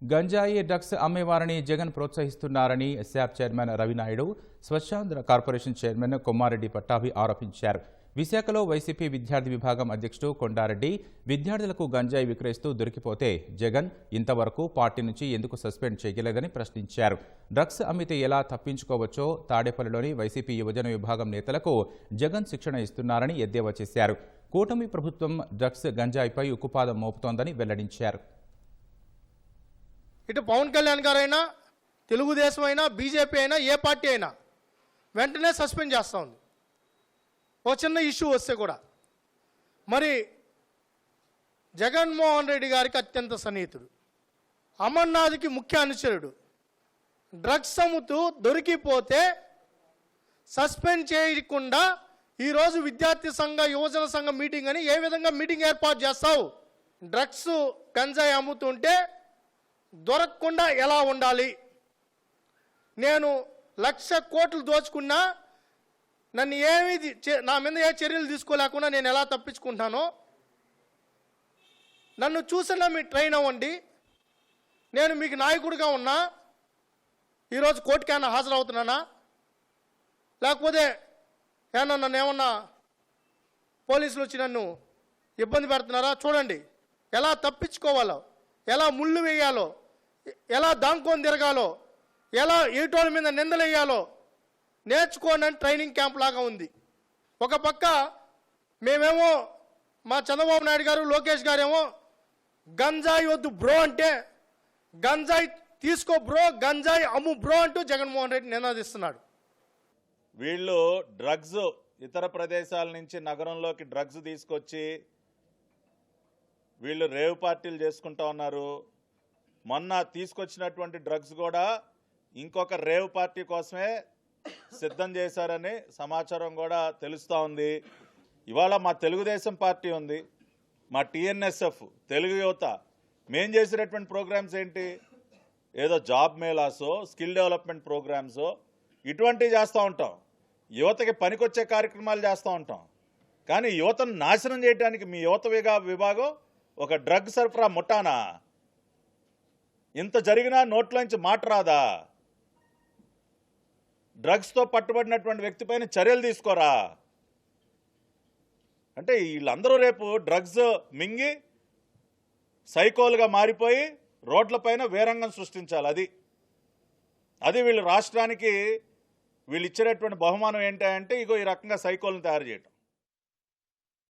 గంజాయి డ్రగ్స్ అమ్మేవారిని జగన్ ప్రోత్సహిస్తున్నారని SAAP chairman Ravi Naidu, Swachhandhra corporation chairman Kommareddy Pattabhi ఆరోపించారు. విశాఖలో వైసీపీ విద్యార్థి విభాగం అధ్యక్షుడు కొండారెడ్డి విద్యార్థులకు గంజాయి విక్రయిస్తూ దొరికిపోతే జగన్ ఇంతవరకు పార్టీ నుంచి ఎందుకు సస్పెండ్ చేయలేదని ప్రశ్నించారు. డ్రగ్స్ అమ్మితే ఎలా తప్పించుకోవచ్చో తాడేపల్లిలోని వైసీపీ యువజన విభాగం నేతలకు జగన్ శిక్షణ ఇస్తున్నారని ఎద్దేవా చేశారు. కూటమి ప్రభుత్వం డ్రగ్స్ గంజాయిపై ఉక్కుపాదం మోపుతోందని వెల్లడించారు. ఇటు పవన్ కళ్యాణ్ గారైనా, తెలుగుదేశం అయినా, బీజేపీ అయినా, ఏ పార్టీ అయినా వెంటనే సస్పెండ్ చేస్తూ ఉంది ఓ చిన్న ఇష్యూ వస్తే కూడా. మరి జగన్మోహన్ రెడ్డి గారికి అత్యంత సన్నిహితుడు, అమర్నాథ్కి ముఖ్య అనుచరుడు, డ్రగ్స్ అమ్ముతూ దొరికిపోతే సస్పెండ్ చేయకుండా ఈరోజు విద్యార్థి సంఘ, యువజన సంఘ మీటింగ్ అని ఏ విధంగా మీటింగ్ ఏర్పాటు చేస్తావు? డ్రగ్స్ గంజాయి అమ్ముతుంటే దొరకకుండా ఎలా ఉండాలి? నేను 1,00,000 కోట్లు దోచుకున్నా నన్ను నా మీద ఏ చర్యలు తీసుకోలేకుండా నేను ఎలా తప్పించుకుంటానో నన్ను చూసినా మీరు ట్రైన్ అవ్వండి. నేను మీకు నాయకుడిగా ఉన్నా ఈరోజు కోర్టుకైనా హాజరవుతున్నానా, లేకపోతే నన్ను ఏమన్నా పోలీసులు వచ్చి నన్ను ఇబ్బంది పెడుతున్నారా? చూడండి ఎలా తప్పించుకోవాలో, ఎలా ముళ్ళు వేయాలో, ఎలా దాంకొని తిరగాలో, ఎలా ఏటోళ్ళ మీద నిందలేయాలో నేర్చుకోండి అని ట్రైనింగ్ క్యాంప్ లాగా ఉంది. ఒక పక్క మేమేమో మా చంద్రబాబు నాయుడు గారు, లోకేష్ గారేమో గంజాయి వద్దు బ్రో అంటే గంజాయి తీసుకో బ్రో, గంజాయి అమ్ము బ్రో అంటూ జగన్మోహన్ రెడ్డి నినాదిస్తున్నాడు. వీళ్ళు డ్రగ్స్ ఇతర ప్రదేశాల నుంచి నగరంలోకి డ్రగ్స్ తీసుకొచ్చి వీళ్ళు రేవ్ పార్టీలు చేసుకుంటా ఉన్నారు. మొన్న తీసుకొచ్చినటువంటి డ్రగ్స్ కూడా ఇంకొక రేవ్ పార్టీ కోసమే సిద్ధం చేశారని సమాచారం కూడా తెలుస్తూ ఉంది. ఇవాళ మా తెలుగుదేశం పార్టీ ఉంది, మా టీఎన్ఎస్ఎఫ్, తెలుగు యువత, మేం చేసినటువంటి ప్రోగ్రామ్స్ ఏంటి? ఏదో జాబ్ మేళాసో, స్కిల్ డెవలప్మెంట్ ప్రోగ్రామ్సో ఇటువంటివి చేస్తూ ఉంటాం. యువతకి పనికొచ్చే కార్యక్రమాలు చేస్తూ ఉంటాం. కానీ యువతను నాశనం చేయడానికి మీ యువత విభాగం ఒక డ్రగ్ సరఫరా ముఠానా? ఇంత జరిగినా నోట్లోంచి మాట రాదా? డ్రగ్స్తో పట్టుబడినటువంటి వ్యక్తి పైన చర్యలు తీసుకోరా? అంటే వీళ్ళందరూ రేపు డ్రగ్స్ మింగి సైకోలుగా మారిపోయి రోడ్లపైన వేరంగం సృష్టించాలి. అది వీళ్ళు రాష్ట్రానికి వీళ్ళు ఇచ్చినటువంటి బహుమానం ఏంటంటే ఇగో ఈ రకంగా సైకోలను తయారు చేయటం.